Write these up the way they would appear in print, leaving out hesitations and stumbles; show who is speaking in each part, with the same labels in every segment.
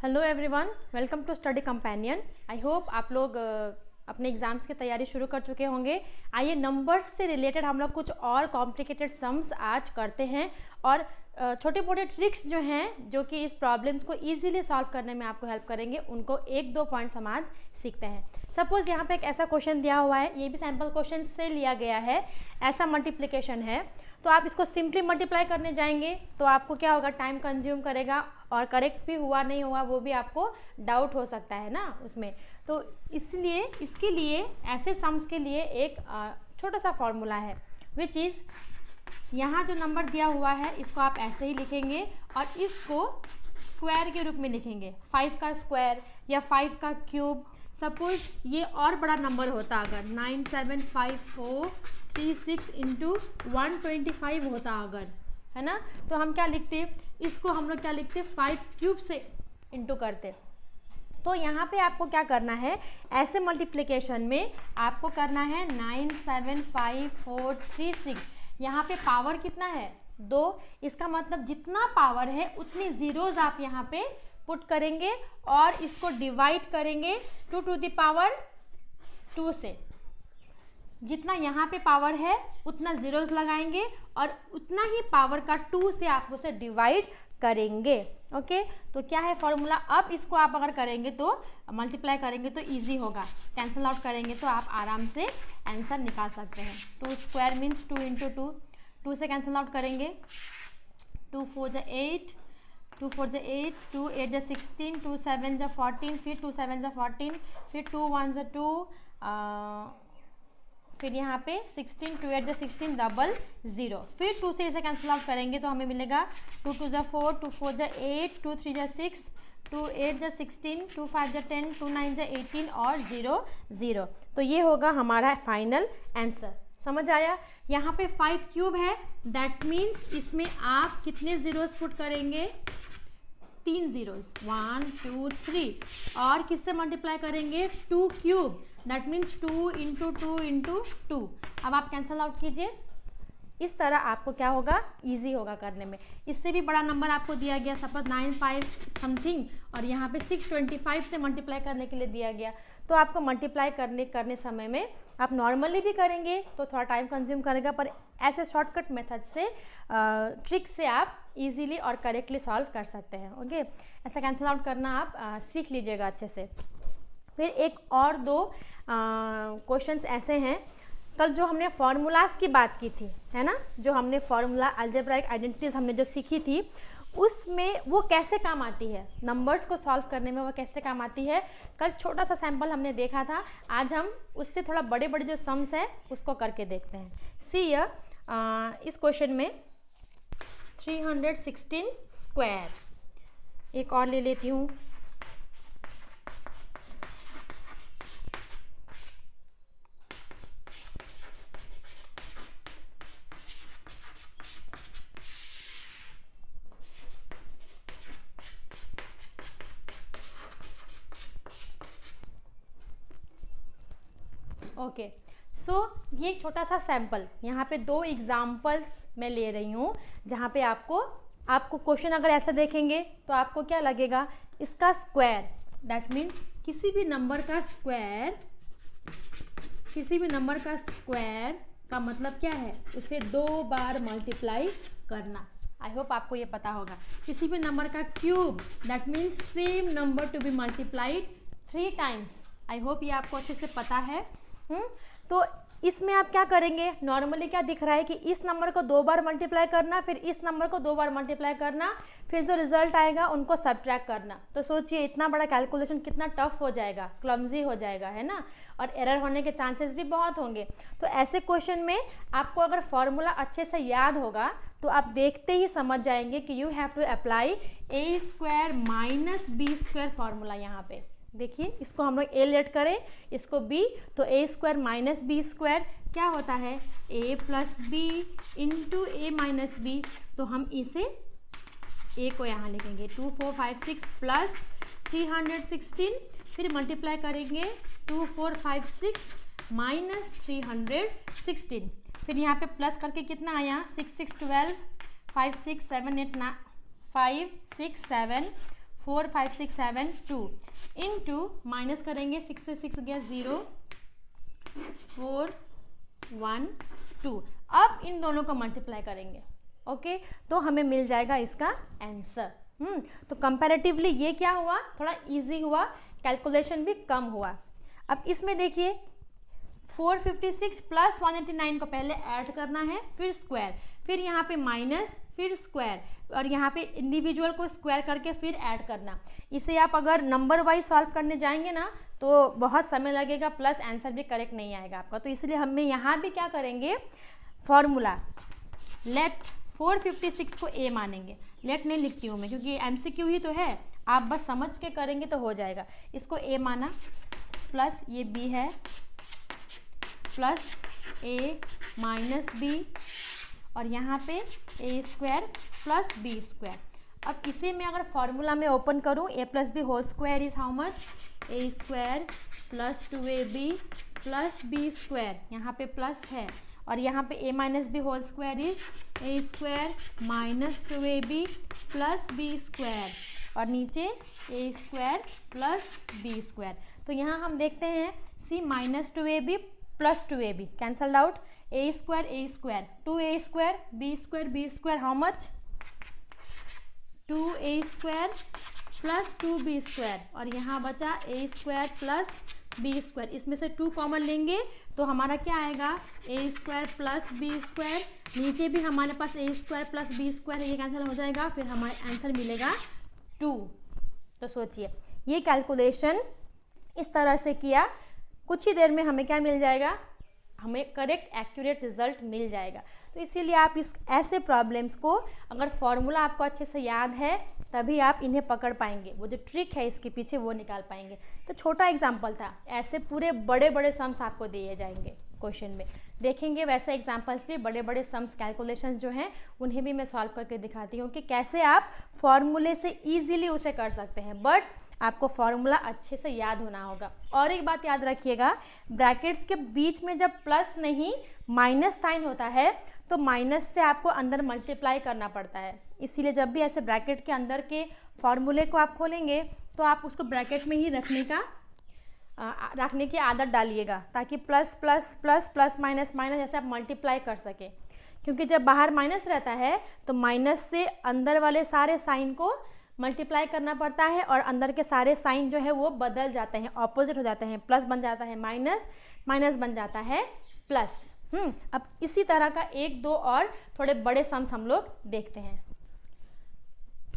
Speaker 1: Hello everyone, welcome to Study Companion. I hope आप लोग अपने एग्जाम्स की तैयारी शुरू कर चुके होंगे। आइए नंबर्स से रिलेटेड हम लोग कुछ और कॉम्प्लिकेटेड सम्स आज करते हैं और छोटे मोटे ट्रिक्स जो हैं जो कि इस प्रॉब्लम्स को इजीली सॉल्व करने में आपको हेल्प करेंगे, उनको एक दो पॉइंट्स हम आज सीखते हैं। सपोज यहाँ पे एक ऐसा क्वेश्चन दिया हुआ है, ये भी सैम्पल क्वेश्चन से लिया गया है। ऐसा मल्टीप्लिकेशन है तो आप इसको सिंपली मल्टीप्लाई करने जाएंगे तो आपको क्या होगा, टाइम कंज्यूम करेगा और करेक्ट भी हुआ नहीं हुआ वो भी आपको डाउट हो सकता है ना उसमें। तो इसलिए इसके लिए ऐसे सम्स के लिए एक छोटा सा फॉर्मूला है, विच इज़ यहाँ जो नंबर दिया हुआ है इसको आप ऐसे ही लिखेंगे और इसको स्क्वायर के रूप में लिखेंगे। 5 का स्क्वायर या 5 का क्यूब। सपोज ये और बड़ा नंबर होता अगर 975436 इंटू 125 होता अगर, है ना, तो हम क्या लिखते, इसको हम लोग क्या लिखते 5 क्यूब से इंटू करते। तो यहाँ पे आपको क्या करना है, ऐसे मल्टीप्लिकेशन में आपको करना है 975436। यहाँ पे पावर कितना है 2, इसका मतलब जितना पावर है उतनी जीरोज आप यहाँ पे पुट करेंगे और इसको डिवाइड करेंगे 2 टू द पावर 2 से। जितना यहाँ पे पावर है उतना जीरोज लगाएंगे और उतना ही पावर का 2 से आप उसे डिवाइड करेंगे। ओके, तो क्या है फॉर्मूला। अब इसको आप अगर करेंगे तो मल्टीप्लाई करेंगे तो इजी होगा, कैंसिल आउट करेंगे तो आप आराम से आंसर निकाल सकते हैं। 2 स्क्वायर मीन्स 2 इंटू 2, 2 से कैंसिल आउट करेंगे, 2 4 जा 8, 2 4 जा 8, 2 8 जा 16, 2 7 जा 14, फिर 2 7 जा 14, फिर 2 1 जा 2, फिर यहाँ पे 16, 2 8 जा 16 डबल 0, फिर 2 से इसे कैंसिल आउट करेंगे तो हमें मिलेगा 2 2 जा 4, 2 4 जा 8, 2 3 जा 6, 2 8 जा 16, 2 5 जा 10, 2 9 जा 18 और 0 0। तो ये होगा हमारा फाइनल आंसर। समझ आया। यहाँ पे 5 क्यूब है, दैट मीन्स इसमें आप कितने जीरोस पुट करेंगे, 3 जीरोस, 1 2 3। और किससे मल्टीप्लाई करेंगे 2 cube, that means 2 into 2 into 2। अब आप कैंसिल आउट कीजिए। इस तरह आपको क्या होगा, इजी होगा करने में। इससे भी बड़ा नंबर आपको दिया गया, सपोज 95 समथिंग और यहाँ पे 625 से मल्टीप्लाई करने के लिए दिया गया, तो आपको मल्टीप्लाई करने समय में आप नॉर्मली भी करेंगे तो थोड़ा टाइम कंज्यूम करेगा, पर ऐसे शॉर्टकट मेथड से ट्रिक से आप इजीली और करेक्टली सॉल्व कर सकते हैं। ओके, ऐसा कैंसिल आउट करना आप सीख लीजिएगा अच्छे से। फिर एक और दो क्वेश्चंस ऐसे हैं, कल जो हमने फार्मूलाज की बात की थी, है ना, जो हमने फार्मूला अलजेब्राइक आइडेंटिटीज हमने जो सीखी थी उसमें वो कैसे काम आती है, नंबर्स को सॉल्व करने में वो कैसे काम आती है, कल छोटा सा सैंपल हमने देखा था। आज हम उससे थोड़ा बड़े बड़े जो सम्स है उसको करके देखते हैं। सी इस क्वेश्चन में 316 स्क्वायर, एक और ले लेती हूँ। ओके, सो ये एक छोटा सा सैंपल, यहाँ पे 2 एग्जाम्पल्स मैं ले रही हूँ जहाँ पे आपको क्वेश्चन अगर ऐसा देखेंगे तो आपको क्या लगेगा, इसका स्क्वायर, दैट मीन्स किसी भी नंबर का स्क्वायर का मतलब क्या है, उसे 2 बार मल्टीप्लाई करना। आई होप आपको ये पता होगा। किसी भी नंबर का cube, that means same number to be multiplied 3 times. I hope ये आपको अच्छे से पता है। तो इसमें आप क्या करेंगे, नॉर्मली क्या दिख रहा है कि इस नंबर को 2 बार मल्टीप्लाई करना, फिर इस नंबर को 2 बार मल्टीप्लाई करना, फिर जो रिजल्ट आएगा उनको सब्ट्रैक्ट करना। तो सोचिए इतना बड़ा कैलकुलेशन कितना टफ हो जाएगा, क्लमजी हो जाएगा, है ना, और एरर होने के चांसेस भी बहुत होंगे। तो ऐसे क्वेश्चन में आपको अगर फॉर्मूला अच्छे से याद होगा तो आप देखते ही समझ जाएंगे कि you have to apply a square minus B square formula. यहाँ पे देखिए, इसको हम लोग a लेट करें, इसको b, तो a square minus B square क्या होता है, a plus B into A minus b. तो हम इसे a को यहाँ लिखेंगे 2 4 5 6 प्लस 316, फिर मल्टीप्लाई करेंगे 2 4 5 6 माइनस 316, फिर यहाँ पे प्लस करके कितना आया 6 6 12, 5 6 7 8 9 5 6 7 4 5 6 7 2 इंटू माइनस करेंगे 6 से 6 गया 0 4 1 2। अब इन दोनों को मल्टीप्लाई करेंगे, ओके, तो हमें मिल जाएगा इसका आंसर। तो कंपैरेटिवली ये क्या हुआ, थोड़ा इजी हुआ, कैलकुलेशन भी कम हुआ। अब इसमें देखिए 456 प्लस 189 को पहले ऐड करना है, फिर स्क्वायर, फिर यहाँ पे माइनस, फिर स्क्वायर, और यहाँ पे इंडिविजुअल को स्क्वायर करके फिर ऐड करना। इसे आप अगर नंबर वाइज सॉल्व करने जाएंगे ना तो बहुत समय लगेगा, प्लस आंसर भी करेक्ट नहीं आएगा आपका। तो इसलिए हमें यहाँ भी क्या करेंगे, फॉर्मूला लेट 456 को ए मानेंगे। लेट नहीं लिखती हूँ मैं क्योंकि एमसीक्यू ही तो है, आप बस समझ के करेंगे तो हो जाएगा। इसको ए माना, प्लस ये बी है, प्लस ए माइनस बी, और यहाँ पे A square plus B square. अब इसे मैं अगर फॉर्मूला में ओपन करूँ, A plus B whole square is how much, A square plus 2ab plus B square, यहाँ पे प्लस है, और यहाँ पे a minus B whole square is A square minus 2ab plus B square, और नीचे A square plus B square. तो यहाँ हम देखते हैं c minus 2ab plus 2ab cancelled out, a square 2a square B square how much 2a square plus 2b square, और यहाँ बचा ए स्क्वायर प्लस बी स्क्वायर। इसमें से 2 कॉमन लेंगे तो हमारा क्या आएगा, ए स्क्वायर प्लस बी स्क्वायर, नीचे भी हमारे पास a square plus B square, ये कैंसिल हो जाएगा, फिर हमारा आंसर मिलेगा 2। तो सोचिए ये कैलकुलेशन इस तरह से किया, कुछ ही देर में हमें क्या मिल जाएगा, हमें करेक्ट एक्यूरेट रिजल्ट मिल जाएगा। तो इसीलिए आप इस ऐसे प्रॉब्लम्स को अगर फॉर्मूला आपको अच्छे से याद है तभी आप इन्हें पकड़ पाएंगे, वो जो ट्रिक है इसके पीछे वो निकाल पाएंगे। तो छोटा एग्जाम्पल था, ऐसे पूरे बड़े बड़े सम्स आपको दिए जाएंगे क्वेश्चन में, देखेंगे वैसे एग्जाम्पल्स भी, बड़े बड़े सम्स कैलकुलेशन जो हैं उन्हें भी मैं सॉल्व करके दिखाती हूँ कि कैसे आप फॉर्मूले से ईजिली उसे कर सकते हैं, बट आपको फॉर्मूला अच्छे से याद होना होगा। और एक बात याद रखिएगा, ब्रैकेट्स के बीच में जब प्लस नहीं माइनस साइन होता है तो माइनस से आपको अंदर मल्टीप्लाई करना पड़ता है, इसीलिए जब भी ऐसे ब्रैकेट के अंदर के फॉर्मूले को आप खोलेंगे तो आप उसको ब्रैकेट में ही रखने की आदत डालिएगा, ताकि plus plus plus plus minus minus ऐसे आप मल्टीप्लाई कर सके। क्योंकि जब बाहर माइनस रहता है तो माइनस से अंदर वाले सारे साइन को मल्टीप्लाई करना पड़ता है, और अंदर के सारे साइन जो है वो बदल जाते हैं, ऑपोजिट हो जाते हैं, प्लस बन जाता है माइनस, माइनस बन जाता है प्लस। अब इसी तरह का 1 2 और थोड़े बड़े सम्स हम लोग देखते हैं।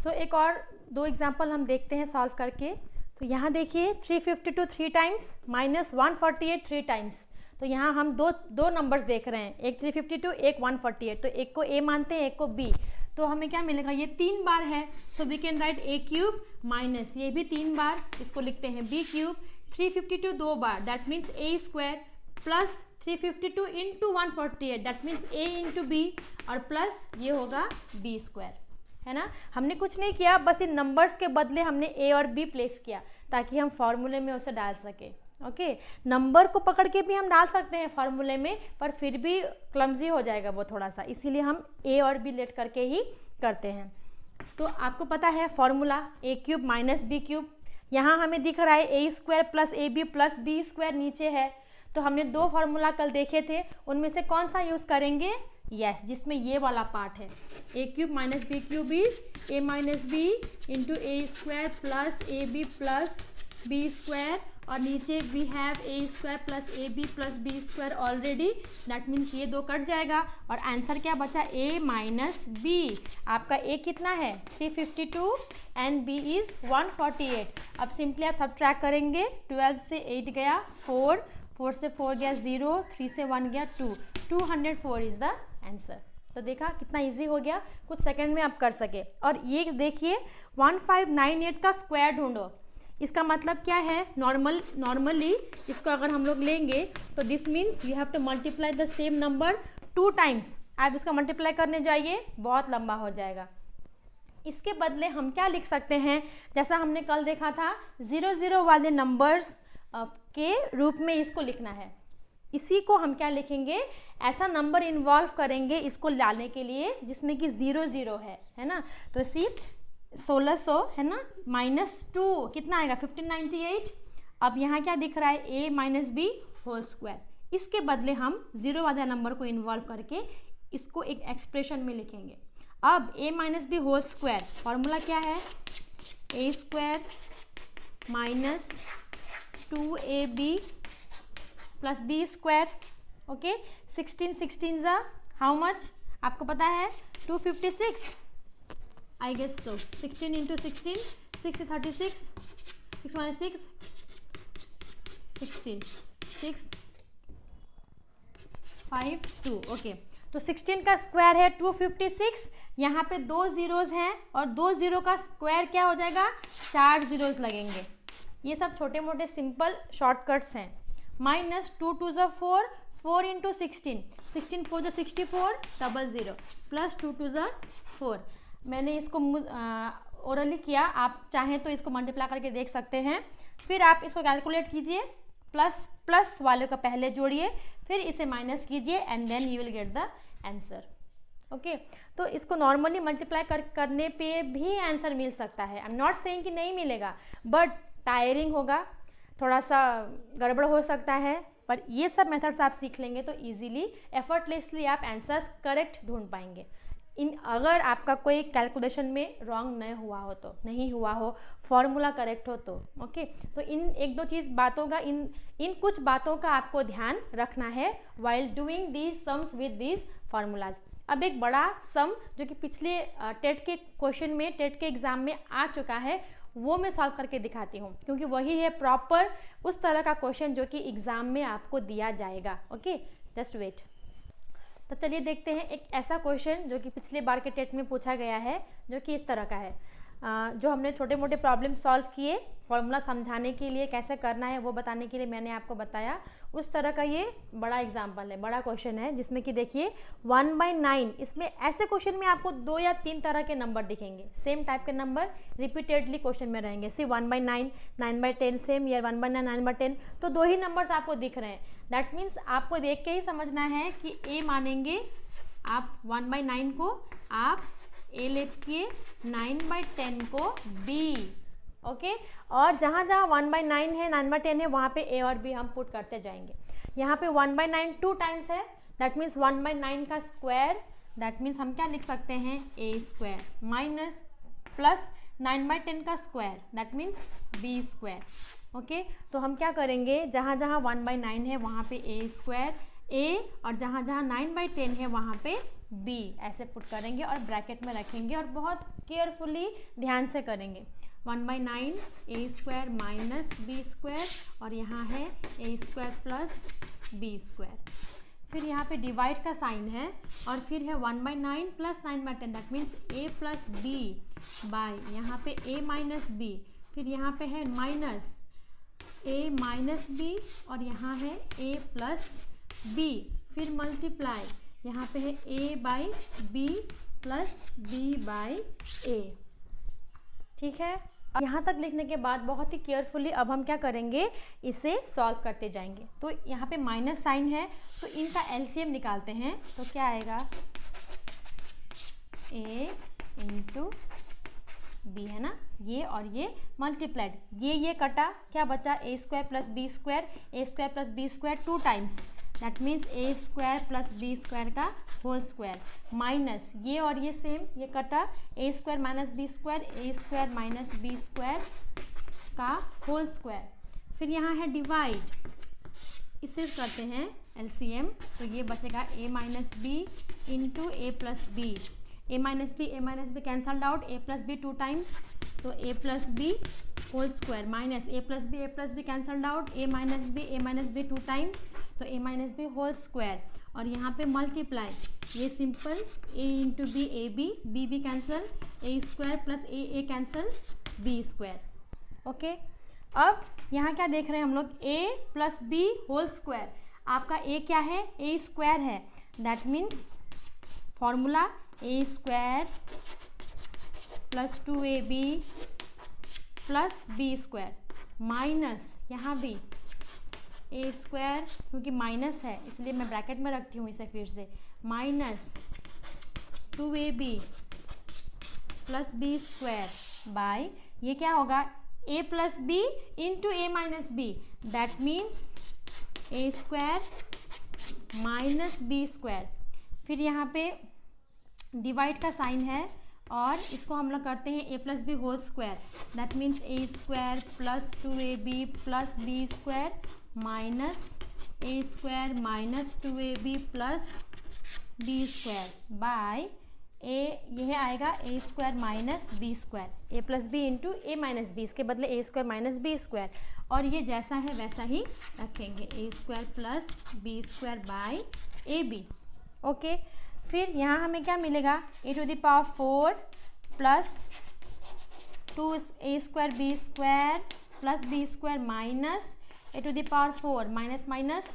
Speaker 1: सो एक और 2 एग्जाम्पल हम देखते हैं सॉल्व करके। तो यहाँ देखिए 352 3 टाइम्स माइनस 148 3 टाइम्स, तो यहाँ हम दो नंबर्स देख रहे हैं, एक 352 एक 148, तो एक को a मानते हैं एक को b, तो हमें क्या मिलेगा, ये 3 बार है, so we can write a cube minus ये भी 3 बार, इसको लिखते हैं b क्यूब, 352 2 बार that means a square, plus 352 into 148 that means a into b, और प्लस ये होगा b स्क्वायर, है ना। हमने कुछ नहीं किया, बस इन नंबर्स के बदले हमने a और b प्लेस किया ताकि हम फॉर्मूले में उसे डाल सके। ओके, नंबर को पकड़ के भी हम डाल सकते हैं फॉर्मूले में, पर फिर भी क्लमजी हो जाएगा वो थोड़ा सा, इसीलिए हम a और b लेट करके ही करते हैं। तो आपको पता है formula a cube minus b cube, यहाँ हमें दिख रहा है a square plus ab plus b square नीचे है, तो हमने 2 फार्मूला कल देखे थे, उनमें से कौन सा यूज़ करेंगे, यस जिसमें ये वाला पार्ट है, a cube minus b cube is a minus b into a square plus a b plus B square, और नीचे we have a square plus a b plus B square already, that means ये 2 cut जाएगा, और answer क्या बचा a minus b। आपका a कितना है 352 एंड b इज 148। अब सिंपली आप सब्ट्रैक्ट करेंगे, 12 से 8 गया 4, 4 से 4 गया 0, 3 से 1 गया 2, 204 इज द आंसर। तो देखा कितना इजी हो गया, कुछ सेकंड में आप कर सके। और ये देखिए 1598 का स्क्वायर ढूंढो, इसका मतलब क्या है, नॉर्मली इसको अगर हम लोग लेंगे तो this means you have to multiply the same number 2 times. आप इसका मल्टीप्लाई करने जाइए बहुत लंबा हो जाएगा। इसके बदले हम क्या लिख सकते हैं, जैसा हमने कल देखा था 00 वाले नंबर्स के रूप में इसको लिखना है। इसी को हम क्या लिखेंगे, ऐसा नंबर इन्वॉल्व करेंगे इसको लाने के लिए जिसमें कि 00 है ना। तो सी 1600 है ना, -2 कितना आएगा 1598। अब यहाँ क्या दिख रहा है, a minus B whole square. इसके बदले हम 0 वाले नंबर को इन्वॉल्व करके इसको एक एक्सप्रेशन में लिखेंगे। अब a minus B whole square formula क्या है, a square minus 2ab plus B square. Okay, 16 जा हाउ मच आपको पता है, 256 I guess so. 16 into 16 6 36 6 1 6 16 6 5 2। Okay, तो 16 का स्क्वायर है 256। यहाँ पे 2 जीरोज हैं और 2 जीरो का स्क्वायर क्या हो जाएगा, 4 जीरोज लगेंगे। ये सब छोटे मोटे सिंपल शॉर्टकट्स हैं। माइनस 2 2 ज़ा 4, 4 इंटू 16 16 4 ज़ा 64 00 प्लस 2 2 ज़ा 4। मैंने इसको ओरली किया, आप चाहें तो इसको मल्टीप्लाई करके देख सकते हैं। फिर आप इसको कैलकुलेट कीजिए, प्लस प्लस वाले का पहले जोड़िए, फिर इसे माइनस कीजिए and then you will get the answer. Okay, तो इसको नॉर्मली मल्टीप्लाई करने पे भी आंसर मिल सकता है। आई एम नॉट सेइंग कि नहीं मिलेगा, बट टायरिंग होगा, थोड़ा सा गड़बड़ हो सकता है, पर ये सब मेथड्स आप सीख लेंगे तो इजीली एफर्टलेसली आप आंसर्स करेक्ट ढूंढ पाएंगे। अगर आपका कोई कैलकुलेशन में रॉन्ग नहीं हुआ हो, फॉर्मूला करेक्ट हो तो ओके। तो इन एक दो चीज़ बातों का इन कुछ बातों का आपको ध्यान रखना है while doing these sums with these formulas. अब एक बड़ा सम जो कि पिछले टेट के क्वेश्चन में, टेट के एग्जाम में आ चुका है, वो मैं सॉल्व करके दिखाती हूँ, क्योंकि वही है प्रॉपर उस तरह का क्वेश्चन जो कि एग्जाम में आपको दिया जाएगा। Okay, just wait. तो चलिए देखते हैं एक ऐसा क्वेश्चन जो कि पिछले बार के टेट में पूछा गया है, जो कि इस तरह का है। जो हमने छोटे मोटे प्रॉब्लम सॉल्व किए, फॉर्मूला समझाने के लिए कैसे करना है वो बताने के लिए मैंने आपको बताया, उस तरह का ये बड़ा एग्जाम्पल है, बड़ा क्वेश्चन है, जिसमें कि देखिए 1/9। इसमें ऐसे क्वेश्चन में आपको 2 या 3 तरह के नंबर दिखेंगे, सेम टाइप के नंबर रिपीटेडली क्वेश्चन में रहेंगे। सी 1/9, 9/10 सेम, या 1/9, 9/10, तो 2 ही नंबर्स आपको दिख रहे हैं। दैट मीन्स आपको देख के ही समझना है कि ए मानेंगे आप 1/9 को, आप ए लिखिए 9/10 को बी। ओके, और जहाँ जहाँ 1/9 है, 9/10 है, वहाँ पे ए और बी हम पुट करते जाएंगे। यहाँ पे 1/9 2 टाइम्स है, दैट मीन्स 1/9 का स्क्वायर, दैट मीन्स हम क्या लिख सकते हैं, ए स्क्वायर माइनस प्लस 9/10 का square, that means B square. Okay, तो हम क्या करेंगे, जहाँ जहाँ 1/9 है वहाँ पे ए स्क्वायर ए, और जहाँ जहाँ 9/10 है वहाँ पे बी, ऐसे पुट करेंगे और ब्रैकेट में रखेंगे और बहुत केयरफुली ध्यान से करेंगे। 1/9 ए स्क्वायर माइनस बी स्क्वायर, और यहाँ है A square plus B square. फिर यहाँ पे डिवाइड का साइन है, और फिर है 1/9 plus 9/10, that means A plus B by यहाँ पे ए माइनस बी, फिर यहाँ पे है माइनस ए माइनस बी, और यहाँ है ए प्लस बी, फिर मल्टीप्लाई यहाँ पे है A by B plus B by A. ठीक है, यहाँ तक लिखने के बाद बहुत ही केयरफुली अब हम क्या करेंगे, इसे सॉल्व करते जाएंगे। तो यहाँ पे माइनस साइन है, तो इनका एलसीएम निकालते हैं, तो क्या आएगा, ए इंटू बी है ना, ये और ये मल्टीप्लाइड, ये कटा, क्या बचा, ए square plus B square, A square plus B square 2 times, that means A square plus B square का होल स्क्वायर, माइनस ये और ये सेम, ये कटा, A square minus B square, A square minus B square का whole square. फिर यहाँ है डिवाइड, इसे करते हैं एलसीएम, तो ये बचेगा A minus B into A plus B, A minus B cancelled out, A plus B 2 times, तो A plus B whole square minus A plus B cancelled out, A minus B 2 times, तो A minus B whole square, और यहाँ पे multiply, ये simple A into B, A B cancel, A square plus A cancel, B square. Okay, अब यहाँ क्या देख रहे हैं हम लोग, A plus B whole square, आपका ए क्या है, ए स्क्वायर है, that means formula A square plus 2ab plus B square minus यहाँ भी ए स्क्वायर, क्योंकि माइनस है इसलिए मैं ब्रैकेट में रखती हूँ इसे फिर से, minus 2ab plus B square by ये क्या होगा A plus B into A minus B, that means A square minus B square. फिर यहाँ पे डिवाइड का साइन है और इसको हम लोग करते हैं A plus B whole square, that means A square plus 2ab plus B square minus A square minus 2ab plus B square by A, यह आएगा ए square minus B square, A plus B into A minus B, इसके बदले A square minus B square, और ये जैसा है वैसा ही रखेंगे, A square plus B square by A B. Okay, फिर यहाँ हमें क्या मिलेगा, ए to the power 4 plus 2 A square B square plus B square minus A to the power 4 minus minus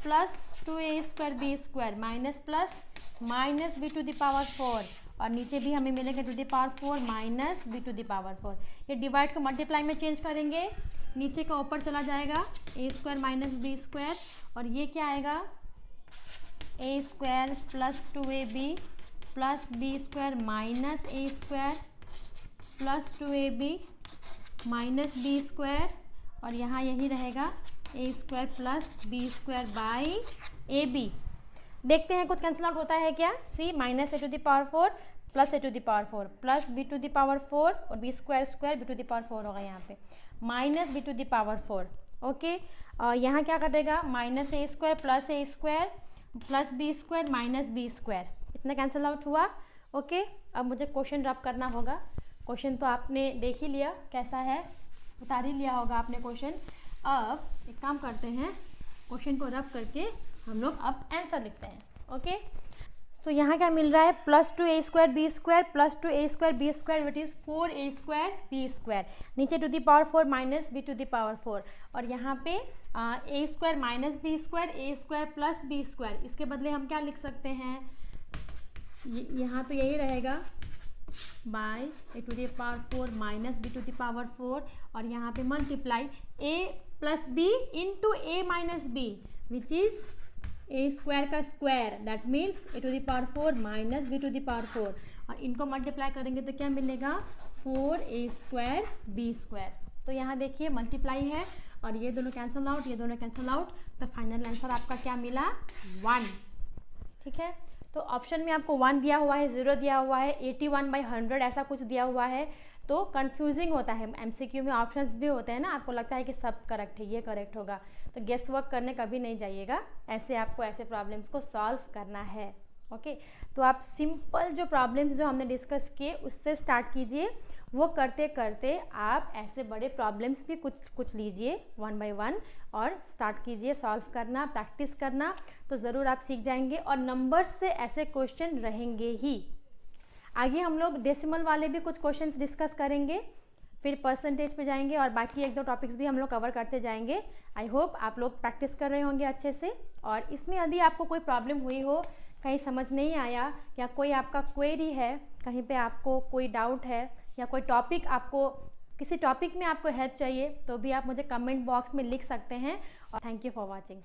Speaker 1: plus 2a square B square minus plus minus B to the power 4, और नीचे भी हमें मिलेगा to the power 4 minus B to the power 4। ये divide को multiply में change करेंगे, नीचे का ऊपर चला जाएगा A square minus B square, और ये क्या आएगा ए square plus 2ab plus B square minus A square plus 2ab minus B square, और यहाँ यही रहेगा A square plus B square by A B. देखते हैं कुछ कैंसिल आउट होता है क्या, C minus A to the power 4 plus A to the power 4 plus B to the power 4 और B square square B to the power 4 होगा यहाँ पे minus B to the power 4। Okay, यहाँ क्या कटेगा minus A square plus B square minus B square, इतना cancel out हुआ। Okay, अब मुझे क्वेश्चन रब करना होगा। क्वेश्चन तो आपने देख ही लिया कैसा है, उतार ही लिया होगा आपने क्वेश्चन। अब एक काम करते हैं, क्वेश्चन को रब करके हम लोग अब आंसर लिखते हैं। ओके, तो यहाँ क्या मिल रहा है, plus 2a square B square plus 2a square B square which is 4a square B square, नीचे to the power 4 minus B to the power 4, और यहाँ पे a square minus B square A square plus B square, इसके बदले हम क्या लिख सकते हैं, यहाँ तो यही रहेगा by a to the power 4 minus B to the power 4, और यहाँ पे multiply a plus B into A minus b which is a square का square, that means a to the power 4 minus B to the power 4, और इनको multiply करेंगे तो क्या मिलेगा 4a स्क्वायर बी स्क्वायर। तो यहाँ देखिए मल्टीप्लाई है और ये दोनों कैंसिल आउट, ये दोनों कैंसिल आउट, तो फाइनल आंसर आपका क्या मिला 1। ठीक है, तो ऑप्शन में आपको 1 दिया हुआ है, 0 दिया हुआ है, 81/100 ऐसा कुछ दिया हुआ है, तो कंफ्यूजिंग होता है। एमसीक्यू में ऑप्शंस भी होते हैं ना, आपको लगता है कि सब करेक्ट है, ये करेक्ट होगा, तो गेस वर्क करने कभी नहीं जाइएगा, ऐसे आपको ऐसे प्रॉब्लम्स को सॉल्व करना है। ओके, तो आप सिंपल जो प्रॉब्लम्स जो हमने डिस्कस किए उससे स्टार्ट कीजिए, वो करते करते आप ऐसे बड़े प्रॉब्लम्स भी कुछ लीजिए 1 by 1 और स्टार्ट कीजिए सॉल्व करना, प्रैक्टिस करना, तो ज़रूर आप सीख जाएंगे। और नंबर्स से ऐसे क्वेश्चन रहेंगे ही। आगे हम लोग डेसिमल वाले भी कुछ क्वेश्चंस डिस्कस करेंगे, फिर परसेंटेज पे जाएंगे और बाकी 1-2 टॉपिक्स भी हम लोग कवर करते जाएंगे। आई होप आप लोग प्रैक्टिस कर रहे होंगे अच्छे से। और इसमें यदि आपको कोई प्रॉब्लम हुई हो, कहीं समझ नहीं आया, या कोई आपका क्वेरी है, कहीं पे आपको कोई डाउट है, या कोई टॉपिक आपको किसी टॉपिक में आपको हेल्प चाहिए, तो भी आप मुझे कमेंट बॉक्स में लिख सकते हैं। और थैंक यू फॉर वॉचिंग।